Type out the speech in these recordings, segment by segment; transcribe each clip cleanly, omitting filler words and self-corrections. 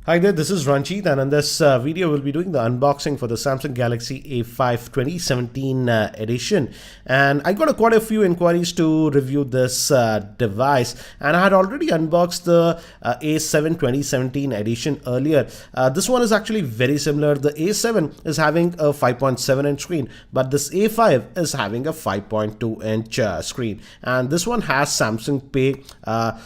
Hi there, this is Ranjit, and in this video we'll be doing the unboxing for the Samsung Galaxy A5 2017 edition. And I got quite a few inquiries to review this device, and I had already unboxed the A7 2017 edition earlier. This one is actually very similar. The A7 is having a 5.7-inch screen, but this A5 is having a 5.2-inch screen, and this one has Samsung Pay,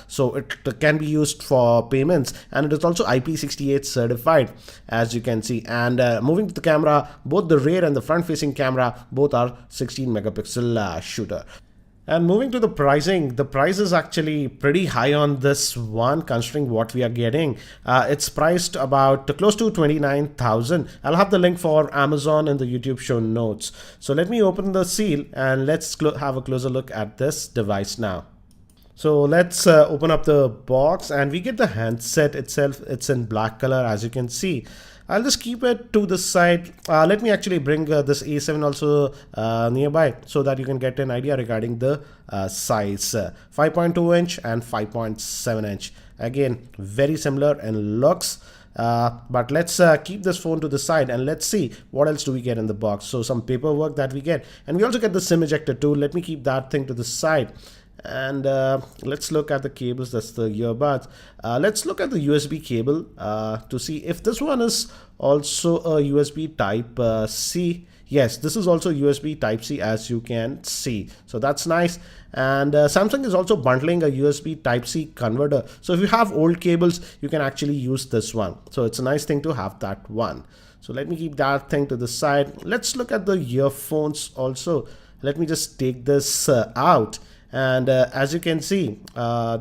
so it can be used for payments, and it is also IP68 certified, as you can see. And moving to the camera, both the rear and the front facing camera both are 16 megapixel shooter. And moving to the pricing, the price is actually pretty high on this one considering what we are getting. It's priced about close to 29,000. I'll have the link for Amazon in the YouTube show notes. So let me open the seal and let's have a closer look at this device now. So let's open up the box, and we get the handset itself. It's in black color, as you can see. I'll just keep it to the side. Let me actually bring this A7 also nearby so that you can get an idea regarding the size. 5.2-inch and 5.7-inch. Again, very similar in looks. But let's keep this phone to the side and let's see what else do we get in the box. So some paperwork that we get, and we also get the SIM ejector tool. Let me keep that thing to the side. And let's look at the cables. That's the earbuds. Let's look at the USB cable to see if this one is also a USB type C. Yes, this is also USB type C, as you can see. So that's nice. And Samsung is also bundling a USB type C converter. So if you have old cables, you can actually use this one. So it's a nice thing to have that one. So let me keep that thing to the side. Let's look at the earphones also. Let me just take this out. And as you can see,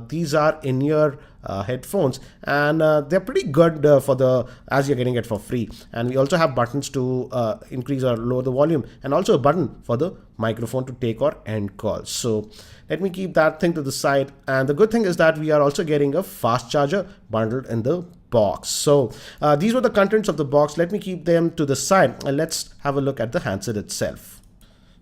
these are in-ear headphones, and they're pretty good as you're getting it for free. And we also have buttons to increase or lower the volume, and also a button for the microphone to take or end calls. So let me keep that thing to the side. And the good thing is that we are also getting a fast charger bundled in the box. So these were the contents of the box. Let me keep them to the side, and let's have a look at the handset itself.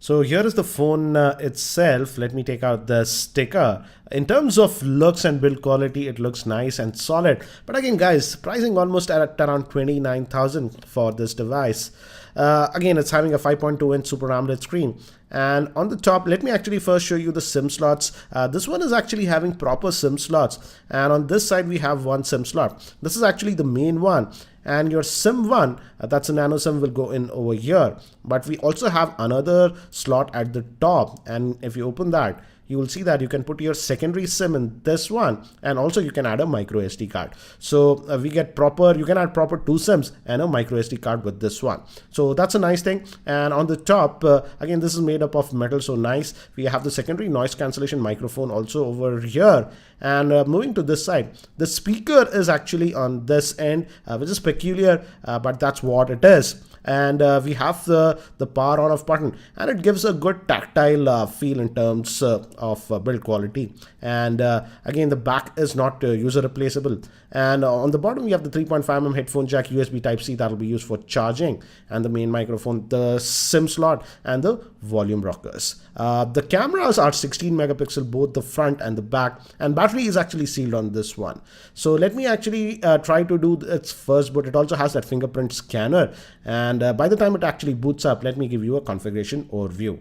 So here is the phone itself. Let me take out the sticker. In terms of looks and build quality, it looks nice and solid. But again, guys, pricing almost at around 29,000 for this device. Again, it's having a 5.2-inch Super AMOLED screen. And on the top, let me actually first show you the SIM slots. This one is actually having proper SIM slots. And on this side, we have one SIM slot. This is actually the main one. And your SIM 1, that's a nano SIM, will go in over here. But we also have another slot at the top. And if you open that, you will see that you can put your secondary SIM in this one, and also you can add a micro SD card. So you can add proper two SIMs and a micro SD card with this one. So that's a nice thing. And on the top, again, this is made up of metal, so nice. We have the secondary noise cancellation microphone also over here. And moving to this side, the speaker is actually on this end, which is peculiar, but that's what it is. And we have the power on off button, and it gives a good tactile feel in terms of build quality. And again, the back is not user replaceable. And on the bottom, we have the 3.5mm headphone jack, USB type C that will be used for charging, and the main microphone, the SIM slot, and the volume rockers. The cameras are 16 megapixel, both the front and the back, and battery is actually sealed on this one. So let me actually try to do its first boot. It also has that fingerprint scanner, and by the time it actually boots up, let me give you a configuration overview.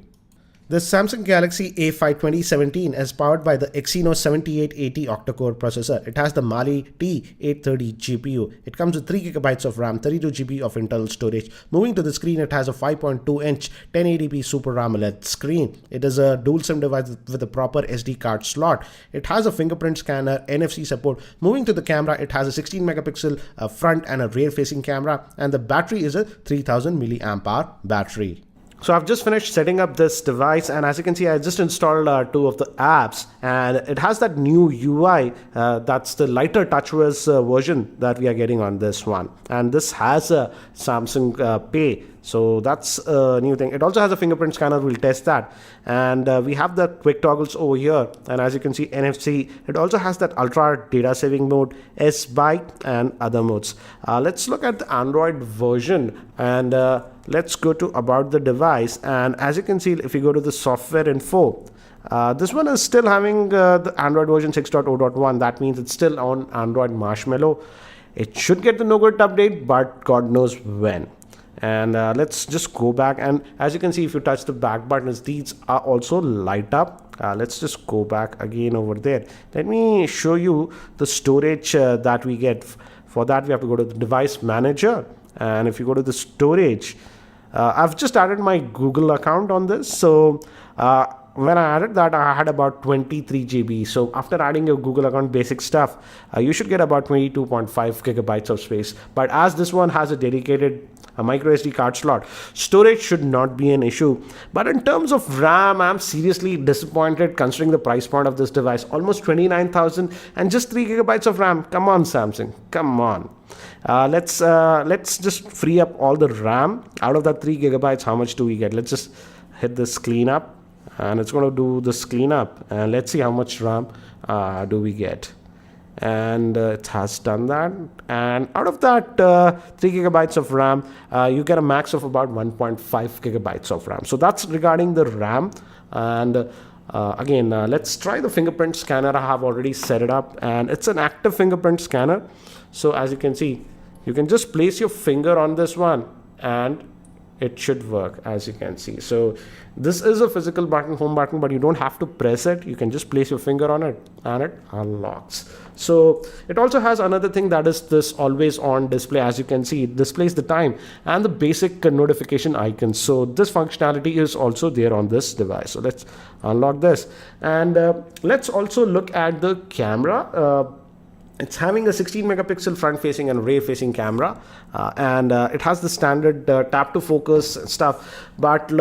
The Samsung Galaxy A5 2017 is powered by the Exynos 7880 Octa Core processor. It has the Mali T830 GPU. It comes with 3 GB of RAM, 32 GB of internal storage. Moving to the screen, it has a 5.2-inch 1080p Super AMOLED screen. It is a dual SIM device with a proper SD card slot. It has a fingerprint scanner, NFC support. Moving to the camera, it has a 16 megapixel front and a rear facing camera, and the battery is a 3000 milliamp hour battery. So I've just finished setting up this device, and as you can see, I just installed 2 of the apps, and it has that new UI. That's the lighter TouchWiz version that we are getting on this one, and this has a Samsung Pay. So that's a new thing. It also has a fingerprint scanner. We'll test that. And we have the quick toggles over here. And as you can see, NFC. It also has that ultra data saving mode, S-Byte, and other modes. Let's look at the Android version, and let's go to about the device. And as you can see, if you go to the software info, this one is still having the Android version 6.0.1. That means it's still on Android Marshmallow. It should get the no-grid update, but God knows when. And let's just go back, and as you can see, if you touch the back buttons, these are also light up. Let's just go back again over there. Let me show you the storage that we get. For that, we have to go to the device manager, and if you go to the storage, I've just added my Google account on this. So when I added that, I had about 23 GB. So after adding your Google account basic stuff, you should get about 22.5 gigabytes of space. But as this one has a dedicated micro SD card slot, storage should not be an issue. But in terms of RAM, I'm seriously disappointed considering the price point of this device. Almost 29,000 and just 3 gigabytes of RAM. Come on, Samsung, come on. Let's just free up all the RAM. Out of that 3 gigabytes, how much do we get? Let's just hit this cleanup, and it's going to do this cleanup, and let's see how much RAM do we get. And it has done that, and out of that 3 gigabytes of RAM, you get a max of about 1.5 gigabytes of RAM. So that's regarding the RAM. And again, let's try the fingerprint scanner. I have already set it up, and it's an active fingerprint scanner. So as you can see, you can just place your finger on this one and it should work, as you can see. So this is a physical button, home button, but you don't have to press it. You can just place your finger on it and it unlocks. So it also has another thing, that is this always on display. As you can see, it displays the time and the basic notification icons. So this functionality is also there on this device. So let's unlock this, and let's also look at the camera. It's having a 16 megapixel front facing and rear facing camera, and it has the standard tap to focus stuff. But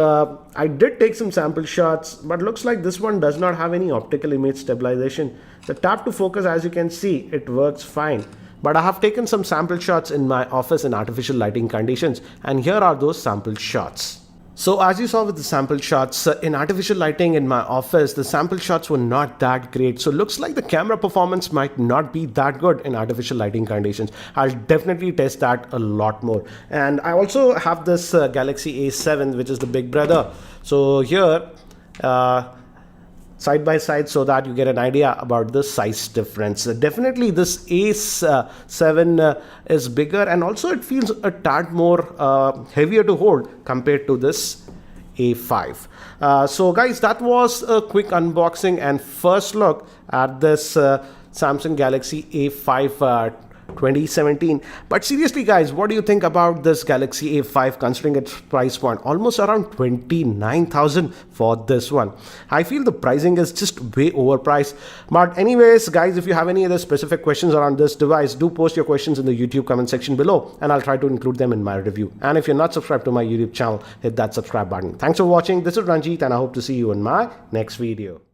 I did take some sample shots, but looks like this one does not have any optical image stabilization. The tap to focus, as you can see, it works fine. But I have taken some sample shots in my office in artificial lighting conditions, and here are those sample shots. So as you saw with the sample shots, in artificial lighting in my office, the sample shots were not that great. So looks like the camera performance might not be that good in artificial lighting conditions. I'll definitely test that a lot more. And I also have this Galaxy A7, which is the big brother. So here, side by side, so that you get an idea about the size difference. Definitely this A7 is bigger, and also it feels a tad more heavier to hold compared to this A5. So guys, that was a quick unboxing and first look at this Samsung Galaxy A5 2017. But seriously guys, what do you think about this Galaxy A5 considering its price point? Almost around 29,000 for this one. I feel the pricing is just way overpriced. But anyways guys, if you have any other specific questions around this device, do post your questions in the YouTube comment section below, and I'll try to include them in my review. And if you're not subscribed to my YouTube channel, hit that subscribe button. Thanks for watching. This is Ranjit, and I hope to see you in my next video.